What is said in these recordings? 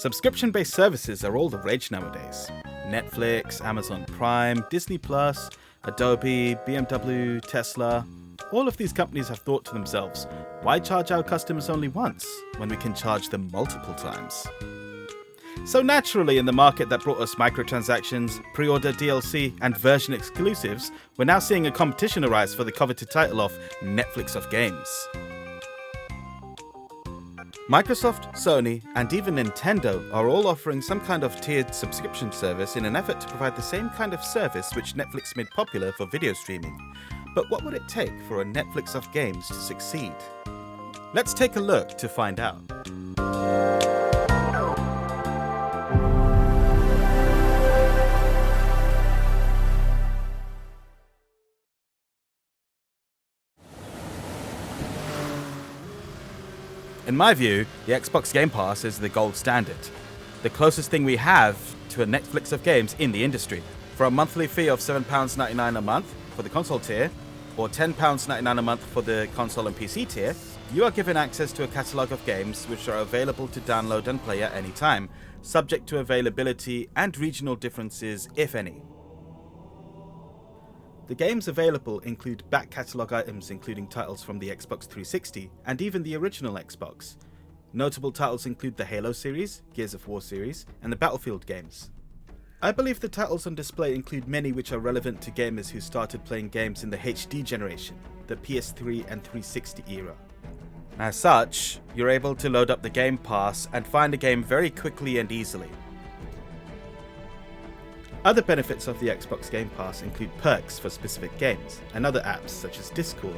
Subscription-based services are all the rage nowadays. Netflix, Amazon Prime, Disney+, Adobe, BMW, Tesla. All of these companies have thought to themselves, why charge our customers only once when we can charge them multiple times? So naturally, in the market that brought us microtransactions, pre-order DLC, and version exclusives, we're now seeing a competition arise for the coveted title of Netflix of games. Microsoft, Sony, and even Nintendo are all offering some kind of tiered subscription service in an effort to provide the same kind of service which Netflix made popular for video streaming. But what would it take for a Netflix of games to succeed? Let's take a look to find out. In my view, the Xbox Game Pass is the gold standard, the closest thing we have to a Netflix of games in the industry. For a monthly fee of £7.99 a month for the console tier, or £10.99 a month for the console and PC tier, you are given access to a catalogue of games which are available to download and play at any time, subject to availability and regional differences, if any. The games available include back catalogue items including titles from the Xbox 360 and even the original Xbox. Notable titles include the Halo series, Gears of War series, and the Battlefield games. I believe the titles on display include many which are relevant to gamers who started playing games in the HD generation, the PS3 and 360 era. As such, you're able to load up the Game Pass and find a game very quickly and easily. Other benefits of the Xbox Game Pass include perks for specific games and other apps such as Discord.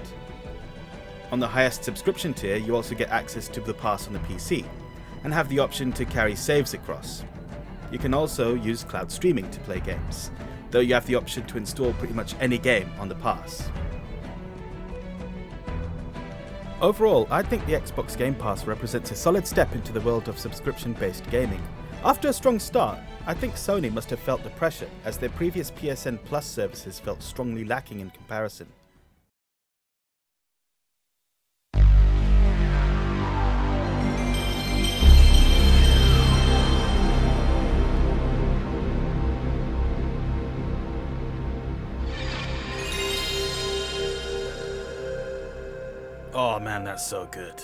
On the highest subscription tier, you also get access to the pass on the PC and have the option to carry saves across. You can also use cloud streaming to play games, though you have the option to install pretty much any game on the pass. Overall, I think the Xbox Game Pass represents a solid step into the world of subscription-based gaming. After a strong start, I think Sony must have felt the pressure, as their previous PSN Plus services felt strongly lacking in comparison. Oh man, that's so good.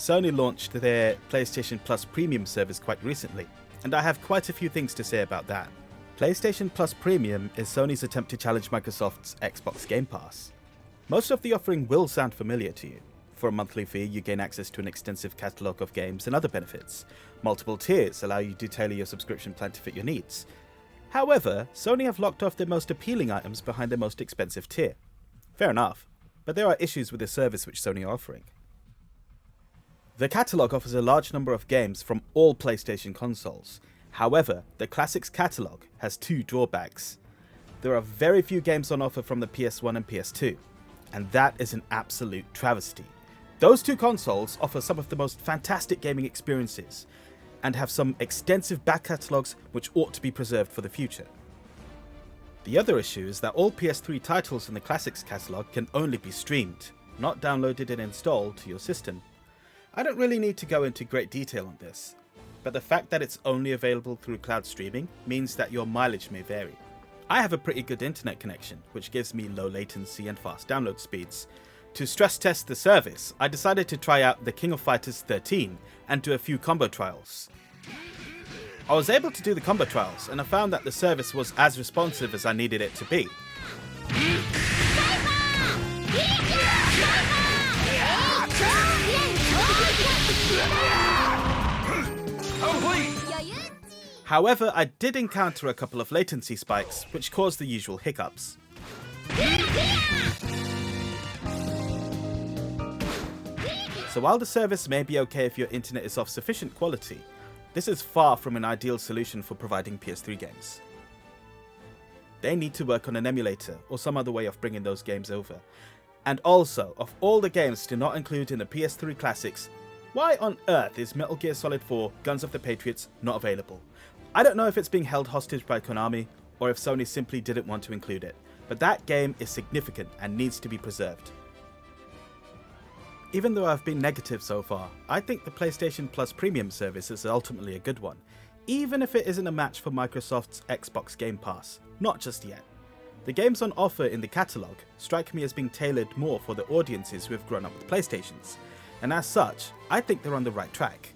Sony launched their PlayStation Plus Premium service quite recently, and I have quite a few things to say about that. PlayStation Plus Premium is Sony's attempt to challenge Microsoft's Xbox Game Pass. Most of the offering will sound familiar to you. For a monthly fee, you gain access to an extensive catalogue of games and other benefits. Multiple tiers allow you to tailor your subscription plan to fit your needs. However, Sony have locked off their most appealing items behind their most expensive tier. Fair enough, but there are issues with the service which Sony are offering. The catalogue offers a large number of games from all PlayStation consoles. However, the Classics catalogue has two drawbacks. There are very few games on offer from the PS1 and PS2, and that is an absolute travesty. Those two consoles offer some of the most fantastic gaming experiences, and have some extensive back catalogues which ought to be preserved for the future. The other issue is that all PS3 titles in the Classics catalogue can only be streamed, not downloaded and installed to your system. I don't really need to go into great detail on this, but the fact that it's only available through cloud streaming means that your mileage may vary. I have a pretty good internet connection, which gives me low latency and fast download speeds. To stress test the service, I decided to try out the King of Fighters 13 and do a few combo trials. I was able to do the combo trials, and I found that the service was as responsive as I needed it to be. However, I did encounter a couple of latency spikes, which caused the usual hiccups. So while the service may be okay if your internet is of sufficient quality, this is far from an ideal solution for providing PS3 games. They need to work on an emulator or some other way of bringing those games over. And also, of all the games to not include in the PS3 Classics, why on earth is Metal Gear Solid 4 Guns of the Patriots not available? I don't know if it's being held hostage by Konami, or if Sony simply didn't want to include it, but that game is significant and needs to be preserved. Even though I've been negative so far, I think the PlayStation Plus Premium service is ultimately a good one, even if it isn't a match for Microsoft's Xbox Game Pass, not just yet. The games on offer in the catalogue strike me as being tailored more for the audiences who have grown up with PlayStations, and as such, I think they're on the right track.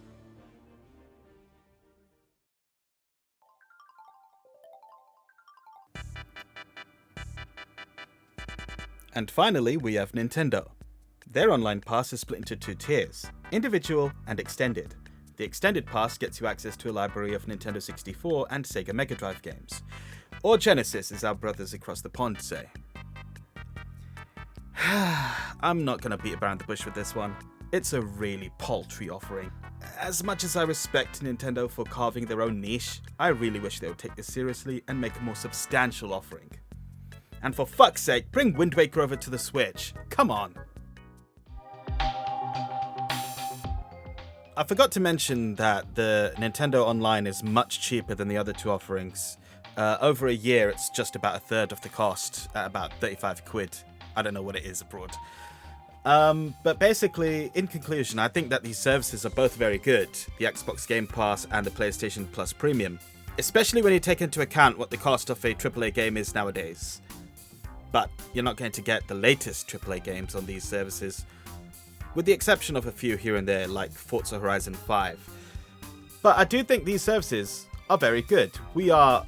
And finally, we have Nintendo. Their online pass is split into two tiers, individual and extended. The extended pass gets you access to a library of Nintendo 64 and Sega Mega Drive games. Or Genesis, as our brothers across the pond say. I'm not going to beat around the bush with this one. It's a really paltry offering. As much as I respect Nintendo for carving their own niche, I really wish they would take this seriously and make a more substantial offering. And for fuck's sake, bring Wind Waker over to the Switch. Come on. I forgot to mention that the Nintendo Online is much cheaper than the other two offerings. Over a year, it's just about a third of the cost, at about 35 quid. I don't know what it is abroad. But basically, in conclusion, I think that these services are both very good, the Xbox Game Pass and the PlayStation Plus Premium, especially when you take into account what the cost of a AAA game is nowadays. But you're not going to get the latest AAA games on these services, with the exception of a few here and there like Forza Horizon 5. But I do think these services are very good. We are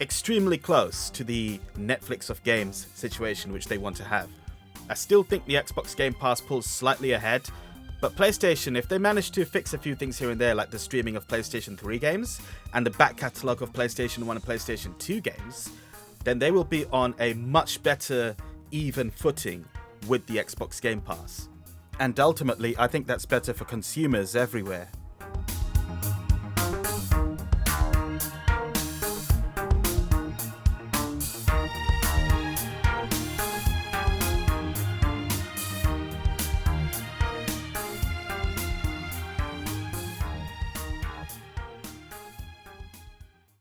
extremely close to the Netflix of games situation which they want to have. I still think the Xbox Game Pass pulls slightly ahead, but PlayStation, if they manage to fix a few things here and there like the streaming of PlayStation 3 games and the back catalogue of PlayStation 1 and PlayStation 2 games, then they will be on a much better even footing with the Xbox Game Pass. And ultimately, I think that's better for consumers everywhere,